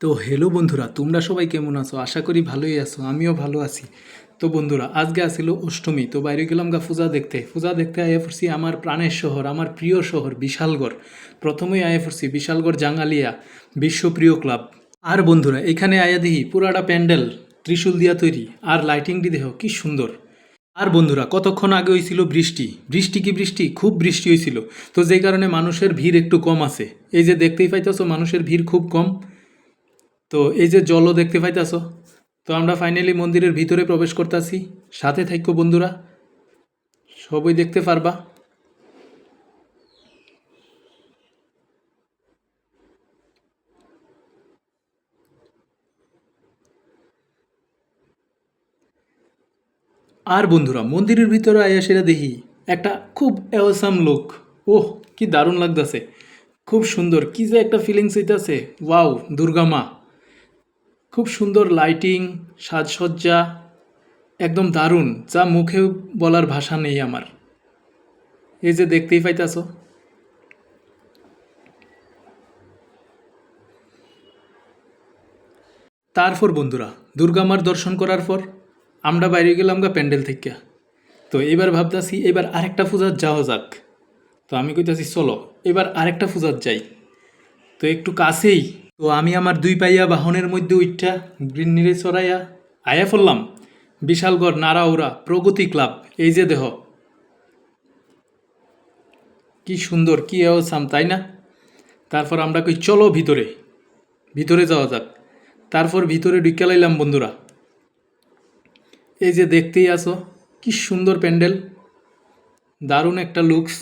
তো হ্যালো বন্ধুরা, তোমরা সবাই কেমন আছো? আশা করি ভালোই আছো, আমিও ভালো আছি। তো বন্ধুরা, আজকে আসিল অষ্টমী, তো বাইরে গেলাম গা পূজা দেখতে আয়া পড়ছি আমার প্রাণের শহর, আমার প্রিয় শহর বিশালগড়। প্রথমেই আয়া পড়ছি বিশালগড় জাঙ্গালিয়া বিশ্বপ্রিয় ক্লাব। আর বন্ধুরা, এখানে আয়া দেখি পুরাটা প্যান্ডেল ত্রিশূল দিয়া তৈরি, আর লাইটিংটি দেখো কি সুন্দর। আর বন্ধুরা, কতক্ষণ আগে হয়েছিল বৃষ্টি, বৃষ্টি খুব বৃষ্টি হয়েছিল। তো যেই কারণে মানুষের ভিড় একটু কম আছে। এই যে দেখতেই পাইতেছো, মানুষের ভিড় খুব কম। তো এই যে জলও দেখতে পাইতাছো। তো আমরা ফাইনালি মন্দিরের ভিতরে প্রবেশ করতেছি। সাথে থাকো বন্ধুরা, সবই দেখতে পারবা। আর বন্ধুরা, মন্দিরের ভিতরে আয়া সেটা দেখি একটা খুব অ্যাওয়াসাম লোক। ওহ, কি দারুণ লাগতেছে, খুব সুন্দর, কি যে একটা ফিলিংস হইতাছে। ওয়াও, দুর্গা মা, খুব সুন্দর লাইটিং, সাজসজ্জা, একদম দারুণ, যা মুখে বলার ভাষা নেই আমার। এই যে দেখতেই পাইতাছো। তারপর বন্ধুরা, দুর্গামার দর্শন করার পর আমরা বাইরে গেলাম গা প্যান্ডেল থেকে। তো এবার ভাবতাছি এবার আরেকটা পূজার যাওয়া যাক। তো আমি কইতাছি চলো এবার আরেকটা পূজার যাই। তো একটু কাছেই। তো আমি আমার দুই পাইয়া বাহনের মধ্যে উইঠা গ্রিনিরে চড়াইয়া আয়া পড়লাম বিশালগড় নারাউরা প্রগতি ক্লাব। এই যে দেহ, কি সুন্দর, কি অবসাম, তাই না? তারপর আমরা কই চলো ভিতরে, ভিতরে যাওয়া যাক। তারপর ভিতরে ঢুকে লাইলাম বন্ধুরা। এই যে দেখতেই আসো, কি সুন্দর প্যান্ডেল, দারুণ একটা লুকস।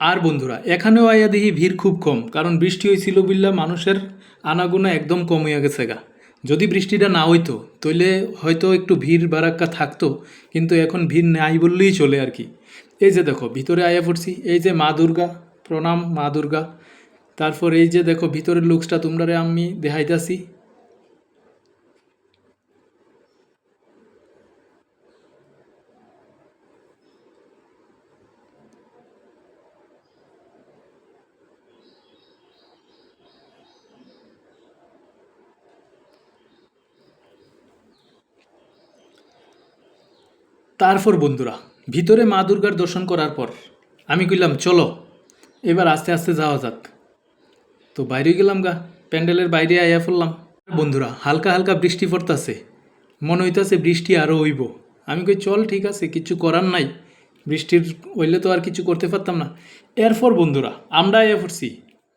আর বন্ধুরা, এখানেও আইয়া দেখি ভিড় খুব কম, কারণ বৃষ্টি হয়েছিল বিল্লা মানুষের আনাগোনা একদম কম হইয়া গেছে গা। যদি বৃষ্টিটা না হইতো তাইলে হয়তো একটু ভিড় বারাক্কা থাকতো, কিন্তু এখন ভিড় নাই বললেই চলে আর কি। এই যে দেখো ভিতরে আয়া পড়ছি, এই যে মা দুর্গা, প্রণাম মা দুর্গা। তারপর এই যে দেখো ভিতরের লুকসটা তোমরা আমি দেখাইতাছি। তারপর বন্ধুরা, ভিতরে মা দুর্গার দর্শন করার পর আমি কইলাম চলো এবার আস্তে আস্তে যাওয়া যাক। তো বাইরে গেলাম গা, প্যান্ডেলের বাইরে আয়া পড়লাম। বন্ধুরা, হালকা হালকা বৃষ্টি পড়তাছে, মনে হইতাছে বৃষ্টি আরও হইব। আমি কই চল ঠিক আছে, কিছু করার নাই, বৃষ্টির হইলে তো আর কিছু করতে পারতাম না। এরপর বন্ধুরা, আমরা আয়া পড়ছি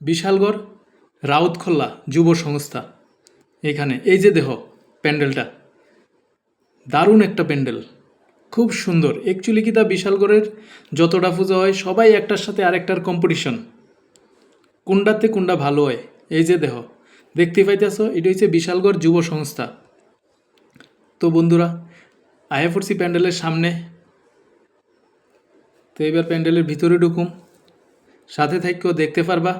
বিশালগড় রাউতখোল্লা যুব সংস্থা। এখানে এই যে দেহ প্যান্ডেলটা, দারুণ একটা প্যান্ডেল, খুব সুন্দর। অ্যাকচুয়ালি কি তা বিশালগড়ের যতটা পুজো হয় সবাই একটার সাথে আরেকটার কম্পিটিশন, কোনটাতে কোনটা ভালো হয়। এই যে দেহ দেখতে পাইতেছো, এটা হচ্ছে বিশালগড় যুব সংস্থা। তো বন্ধুরা, আয়া পড়ছি প্যান্ডেলের সামনে। তো এবার প্যান্ডেলের ভিতরে ঢুকুম, সাথে থাকলেও দেখতে পারবা।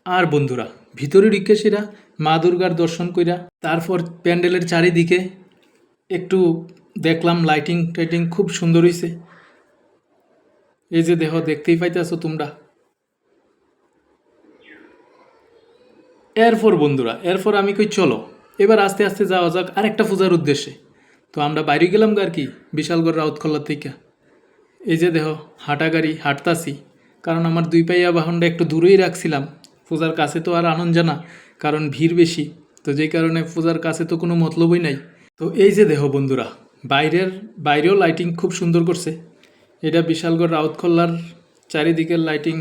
আর বন্ধুরা, ভিতরে ঢুকে সেরা মা দুর্গার দর্শন কইরা তারপর প্যান্ডেলের চারিদিকে একটু দেখলাম, লাইটিং টাইটিং খুব সুন্দর হইছে। এই যে দেহ দেখতেই পাইতেছো তোমরা। এরপর বন্ধুরা, এরপর আমি কই চলো এবার আস্তে আস্তে যাওয়া যাক আরেকটা পূজার উদ্দেশ্যে। তো আমরা বাইরে গেলাম আর কি বিশালগড় রাউতখোল্লা থেকে। এই যে দেহ হাঁটা গাড়ি হাঁটতাছি, কারণ আমার দুই পাইয়া বাহনটা একটু দূরেই রাখছিলাম। পূজার কাছে তো আর আনন্দ জানা, কারণ ভিড় বেশি। তো যেই কারণে পূজার কাছে তো কোনো মতলবই নাই। তো এই যে দেহ বন্ধুরা, বাইরেও লাইটিং খুব সুন্দর করছে। এটা বিশালগড় রাউতখোল্লার চারিদিকের লাইটিং,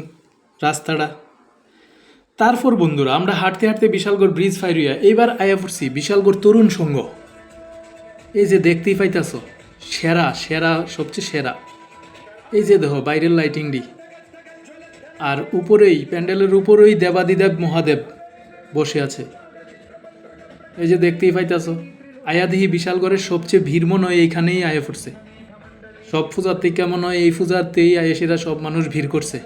রাস্তাটা। তারপর বন্ধুরা, আমরা হাঁটতে হাঁটতে বিশালগড় ব্রিজ ফাইরিয়া এইবার আয়া পড়ছি বিশালগড় তরুণ সংঘ। এই যে দেখতেই পাইতাছো, সেরা সেরা সবচেয়ে সেরা। এই যে দেখো বাইরের লাইটিং ডি, আর উপরেই প্যান্ডেলের উপরেই দেবাদিদেব মহাদেব বসে আছে। এই যে দেখতেই পাইতাছো, আয়াদিহি বিশালগড়ের সবচেয়ে ভিড় মনে হয় এইখানেই আয়া পড়ছে। সব পূজার থেকে মনে হয় এই পূজাতেই আয়েসেরা সব মানুষ ভিড় করছে।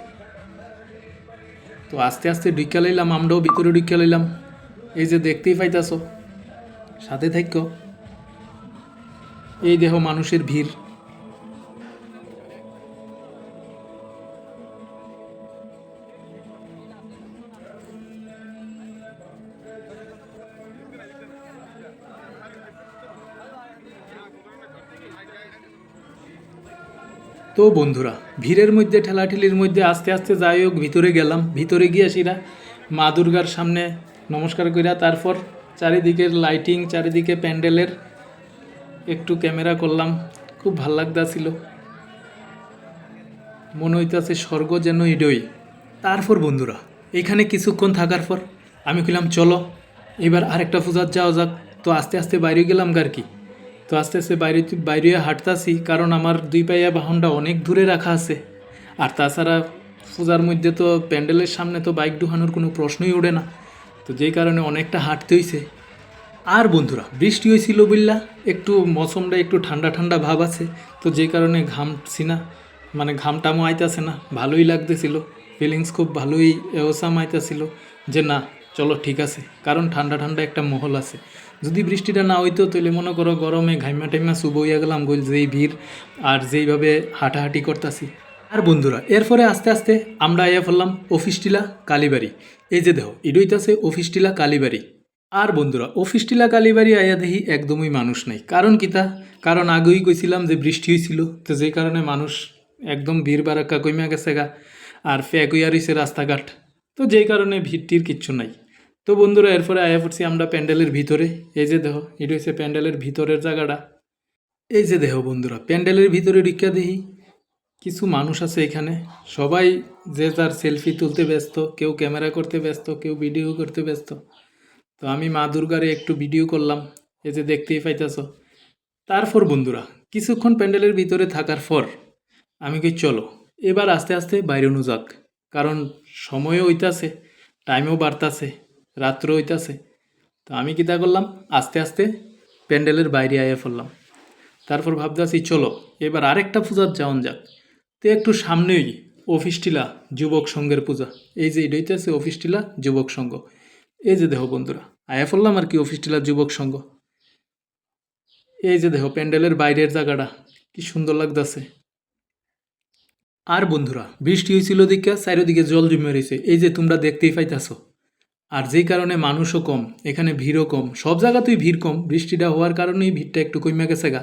তো আস্তে আস্তে ঢুকা লইলাম, আমরাও ভিতরে ঢুকা লইলাম। এই যে দেখতেই পাইতাছো, সাথে থাকো। এই দেহ মানুষের ভিড়। তো বন্ধুরা, ভিড়ের মধ্যে ঠেলাঠেলির মধ্যে আস্তে আস্তে যাই হোক ভিতরে গেলাম। ভিতরে গিয়ে সেরা মা দুর্গার সামনে নমস্কার কইরা তারপর চারিদিকের লাইটিং, চারিদিকে প্যান্ডেলের একটু ক্যামেরা করলাম। খুব ভাল লাগতাছিল, মনে হইতাছে স্বর্গ যেন ইডই। তারপর বন্ধুরা, এইখানে কিছুক্ষণ থাকার পর আমি কইলাম চলো এবার আরেকটা পূজার যাওয়া যাক। তো আস্তে আস্তে বাইরে গেলাম আর কি। তো আস্তে আস্তে বাইরে হাঁটতাছি, কারণ আমার 2 পাইয়া বাহনটা অনেক দূরে রাখা আছে। আর তাছাড়া পূজার মধ্যে তো প্যান্ডেলের সামনে তো বাইক ঢুকানোর কোনো প্রশ্নই ওঠে না। তো যেই কারণে অনেকটা হাঁটতে হইছে। আর বন্ধুরা, বৃষ্টি হয়েছিল বললা একটু মৌসুমটা একটু ঠান্ডা ঠান্ডা ভাব আছে। তো যেই কারণে ঘামছি না, মানে ঘামটামও আইতাছে না, ভালোই লাগতেছিল। ফিলিংস খুব ভালোই এওসাম আইতাছিল যে না চলো ঠিক আছে, কারণ ঠান্ডা ঠান্ডা একটা মহল আছে। যদি বৃষ্টিটা না হইতো তাহলে মনে করো গরমে ঘাইমা টাইমা শুবইয়া গেলাম গইল, যেই ভিড় আর যেইভাবে হাঁটাহাঁটি করতেছি। আর বন্ধুরা, এরপরে আস্তে আস্তে আমরা আইয়া ফেললাম অফিস টিলা কালীবাড়ি। এই যে দেখো ইডইতাছে অফিস টিলা কালীবাড়ি। আর বন্ধুরা, অফিস টিলা কালীবাড়ি আয়া দেখি একদমই মানুষ নাই। কারণ কিতা, কারণ আগেই কইছিলাম যে বৃষ্টি হয়েছিল, তো যে কারণে মানুষ একদম ভিড় বারাক্কা কইমা গেছে গা। আর ফ্যাক হইয়া রইছে রাস্তাঘাট, তো যেই কারণে ভিড়টির কিচ্ছু নাই। তো বন্ধুরা, এরপরে আয়া পড়ছি আমরা প্যান্ডেলের ভিতরে। এই যে দেখো এটা হচ্ছে প্যান্ডেলের ভিতরের জায়গাটা। এই যে দেখো বন্ধুরা, প্যান্ডেলের ভিতরে ঢুকিয়া দেখি কিছু মানুষ আছে এখানে। সবাই যে যার সেলফি তুলতে ব্যস্ত, কেউ ক্যামেরা করতে ব্যস্ত, কেউ ভিডিও করতে ব্যস্ত। তো আমি মা দুর্গারে একটু ভিডিও করলাম, এই যে দেখতেই পাইতেছ। তারপর বন্ধুরা, কিছুক্ষণ প্যান্ডেলের ভিতরে থাকার পর আমি কই চলো এবার আস্তে আস্তে বাইরে নু যাক, কারণ সময়ও হইতাছে, টাইমও বাড়তাছে, রাত্র হইতাছে। তো আমি কিতা করলাম, আস্তে আস্তে প্যান্ডেলের বাইরে আইয়া পড়লাম। তারপর ভাবতেছি চলো এবার আরেকটা পূজার যাওন যাক। তো একটু সামনেই অফিস টিলা যুবক সংঘের পূজা। এই যে এটা হইতেছে অফিস টিলা যুবক সংঘ। এই যে দেখো বন্ধুরা, আয়া পড়লাম আর কি অফিস টিলা যুবক সংঘ। এই যে দেখো প্যান্ডেলের বাইরের জায়গাটা কি সুন্দর লাগতেছে। আর বন্ধুরা, বৃষ্টি হয়েছিল দিকে চারিদিকে জল জমে রয়েছে, এই যে তোমরা দেখতেই পাইতাছো। আর যেই কারণে মানুষও কম, এখানে ভিড়ও কম, সব জায়গাতেই ভিড় কম। বৃষ্টিটা হওয়ার কারণেই ভিড়টা একটু কমে গেছে গা।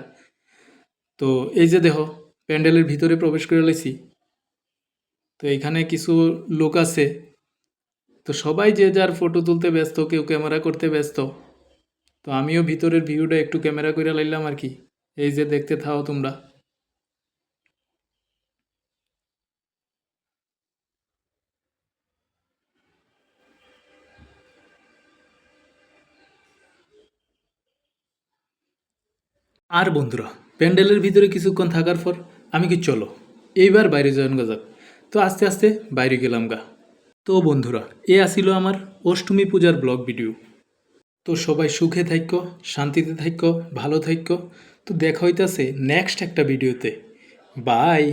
তো এই যে দেখো প্যান্ডেলের ভিতরে প্রবেশ করে লাইছি। তো এখানে কিছু লোক আছে, তো সবাই যে যার ফটো তুলতে ব্যস্ত, কেউ ক্যামেরা করতে ব্যস্ত। তো আমিও ভিতরের ভিউটা একটু ক্যামেরা করে লাইলাম আর কি। এই যে দেখতে থাও তোমরা। আর বন্ধুরা, প্যান্ডেলের ভিতরে কিছুক্ষণ থাকার পর আমি কি চলো এইবার বাইরে যাওয়ান যাক। তো আস্তে আস্তে বাইরে গেলাম গা। তো বন্ধুরা, এ আসিল আমার অষ্টমী পূজার ব্লগ ভিডিও। তো সবাই সুখে থাইক্য, শান্তিতে থাইক্য, ভালো থাইক্য। তো দেখা হইতাছে নেক্সট একটা ভিডিওতে। বাই।